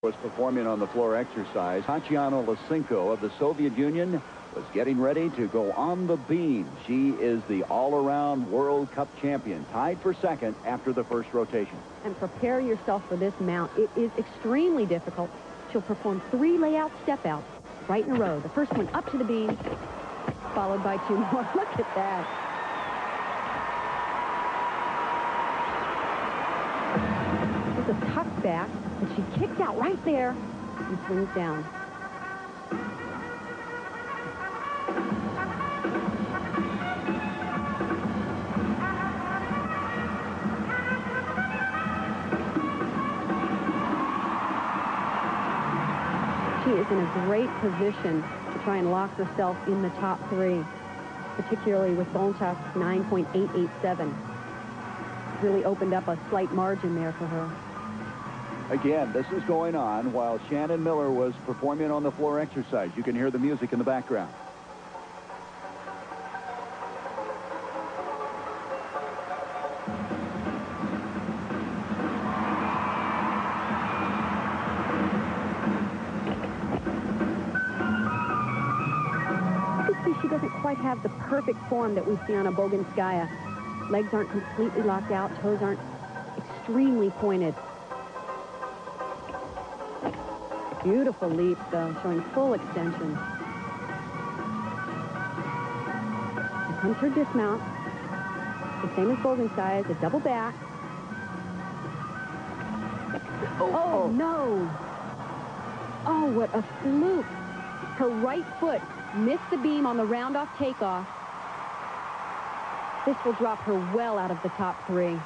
Was performing on the floor exercise. Tatiana Lysenko of the Soviet Union was getting ready to go on the beam. She is the all-around World Cup champion, tied for second after the first rotation. And prepare yourself for this mount. It is extremely difficult. She'll perform 3 layout step-outs right in a row. The first one up to the beam, followed by 2 more. Look at that. It's a tuck back. But she kicks out right there and swings down. She is in a great position to try and lock herself in the top 3, particularly with Bontas 9.887. Really opened up a slight margin there for her. Again, this is going on while Shannon Miller was performing on the floor exercise. You can hear the music in the background. You can see she doesn't quite have the perfect form that we see on a Boginskaya. Legs aren't completely locked out. Toes aren't extremely pointed. Beautiful leap, though, showing full extension. Here comes her dismount. The same as Boginskaya's, a double back. Oh, no. Oh, what a fluke. Her right foot missed the beam on the round-off takeoff. This will drop her well out of the top 3.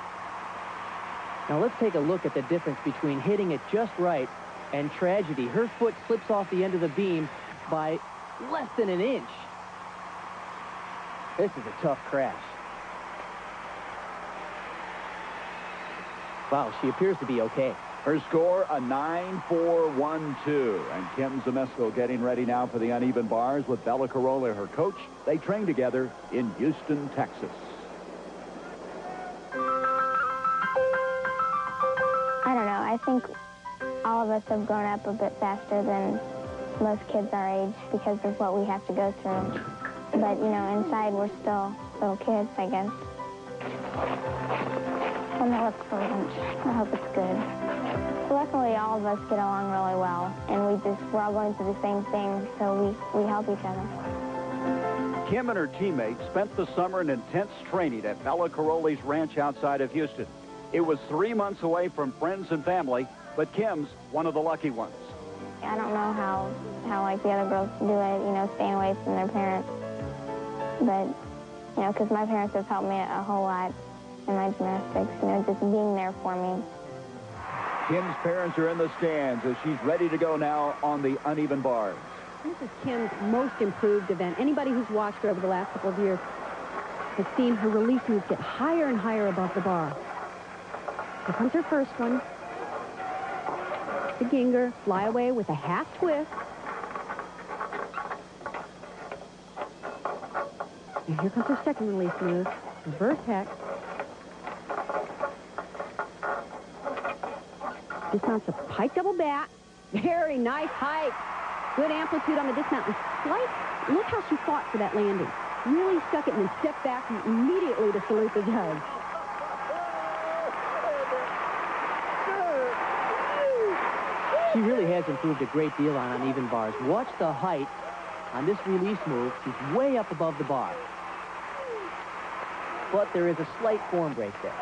Now let's take a look at the difference between hitting it just right and tragedy. Her foot slips off the end of the beam by less than an inch. This is a tough crash. Wow, she appears to be okay. Her score, a 9.412. And Kim Zmeskal getting ready now for the uneven bars with Bella Caroli, her coach. They train together in Houston, Texas. I don't know. I think all of us have grown up a bit faster than most kids our age because of what we have to go through. But, you know, inside we're still little kids, I guess. And it looks brilliant. I hope it's good. Luckily, all of us get along really well, and we're all going through the same thing, so we help each other. Kim and her teammates spent the summer in intense training at Bella Caroli's ranch outside of Houston. It was 3 months away from friends and family, but Kim's one of the lucky ones. I don't know how like the other girls do it, you know, staying away from their parents. But, you know, because my parents have helped me a whole lot in my gymnastics, you know, just being there for me. Kim's parents are in the stands as she's ready to go now on the uneven bars. This is Kim's most improved event. Anybody who's watched her over the last couple of years has seen her release moves get higher and higher above the bar. Here comes her first one. The Ginger, fly away with a half twist. And here comes her second release move, reverse hex. Dismounts a pike double back. Very nice hike. Good amplitude on the dismount. And slight, look how she fought for that landing. Really stuck it and then stepped back immediately to salute the judge. She really has improved a great deal on uneven bars. Watch the height on this release move. She's way up above the bar. But there is a slight form break there.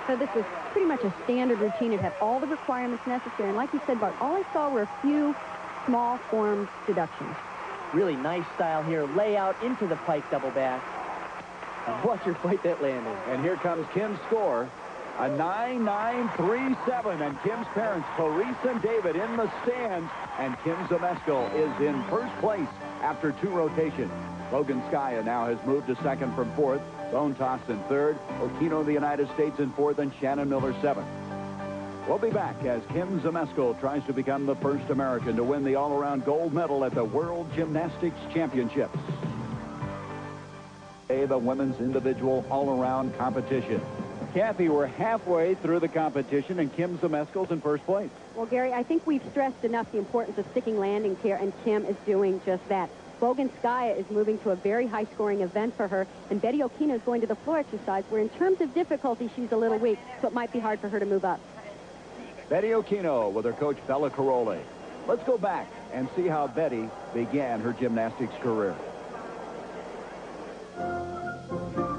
So this was pretty much a standard routine. It had all the requirements necessary. And like you said, Bart, all I saw were a few small form deductions. Really nice style here. Layout into the pike double back. And watch her fight that landing. And here comes Kim's score, a 9.937. And Kim's parents, Clarice and David, in the stands. And Kim Zmeskal is in first place after 2 rotations. Boginskaya now has moved to second from 4th. Bontas in 3rd. Okino of the United States in 4th. And Shannon Miller 7th. We'll be back as Kim Zmeskal tries to become the first American to win the all-around gold medal at the World Gymnastics Championships. The women's individual all-around competition. Kathy, we're halfway through the competition, and Kim Zameskel's in first place. Well, Gary, I think we've stressed enough the importance of sticking landings here, and Kim is doing just that. Boganskaya is moving to a very high-scoring event for her, and Betty Okino is going to the floor exercise, where in terms of difficulty, she's a little weak, so it might be hard for her to move up. Betty Okino with her coach, Bella Caroli. Let's go back and see how Betty began her gymnastics career.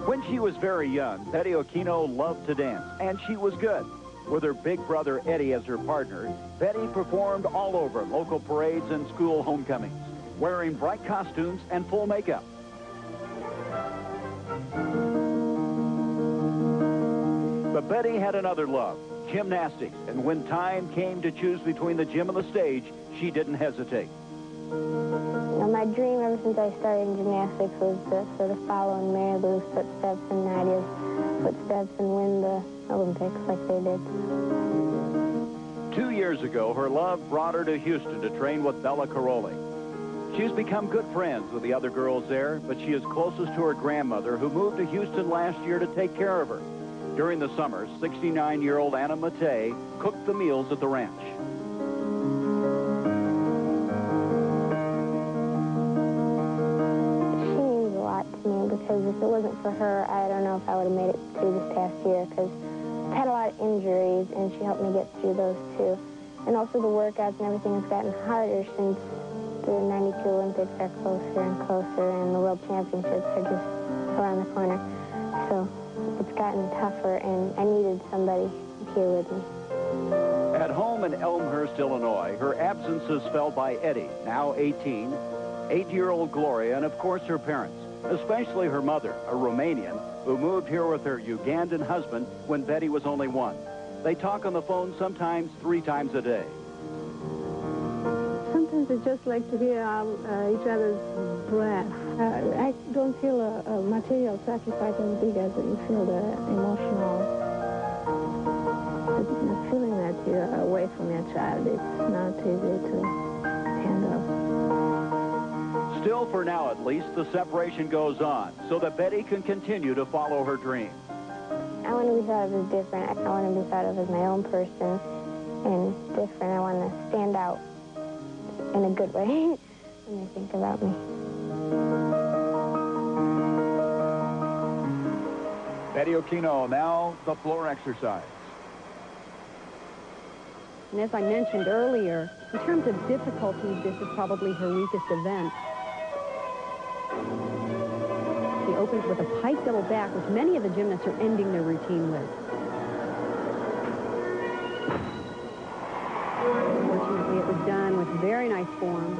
When she was very young, Betty Okino loved to dance, and she was good. With her big brother Eddie as her partner, Betty performed all over local parades and school homecomings, wearing bright costumes and full makeup. But Betty had another love, gymnastics, and when time came to choose between the gym and the stage, she didn't hesitate. My dream ever since I started in gymnastics was to sort of follow in Mary Lou's footsteps and Nadia's footsteps and win the Olympics like they did. 2 years ago, her love brought her to Houston to train with Bella Caroli. She's become good friends with the other girls there, but she is closest to her grandmother, who moved to Houston last year to take care of her. During the summer, 69-year-old Anna Matei cooked the meals at the ranch. She means a lot to me because if it wasn't for her, I don't know if I would have made it through this past year because I've had a lot of injuries and she helped me get through those too. And also the workouts and everything has gotten harder since the 92 Olympics are closer and closer and the World Championships are just around the corner. So it's gotten tougher, and I needed somebody here with me. At home in Elmhurst, Illinois, her absence is felt by Eddie, now 18, 8-year-old Gloria, and of course her parents, especially her mother, a Romanian, who moved here with her Ugandan husband when Betty was only 1. They talk on the phone sometimes 3 times a day. Sometimes it's just like to hear each other's breath. I don't feel a material sacrifice as big as you feel the emotional. The feeling that you're away from your child, it's not easy to handle. Still, for now at least, the separation goes on so that Betty can continue to follow her dream. I want to be thought of as different. I want to be thought of as my own person and different. I want to stand out in a good way when they think about me. Betty Okino, now the floor exercise. And as I mentioned earlier, in terms of difficulties, this is probably her weakest event. She opens with a pike double back, which many of the gymnasts are ending their routine with. Fortunately, it was done with very nice form.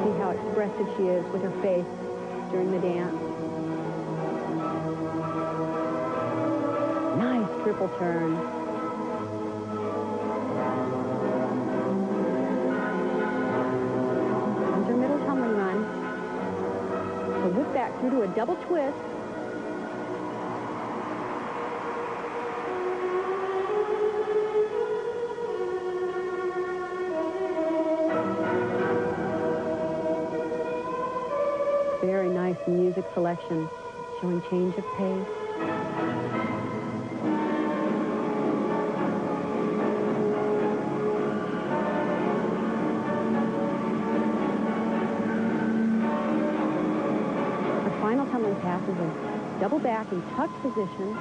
See how expressive she is with her face during the dance. Nice triple turn. Comes her middle tumbling run. So whip back through to a double twist. Very nice music selection, showing change of pace. Final tumbling pass is a double back in tucked position.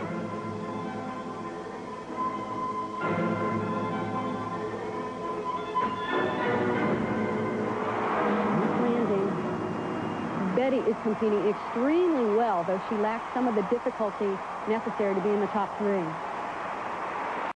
Landing. Betty is competing extremely well, though she lacks some of the difficulty necessary to be in the top 3.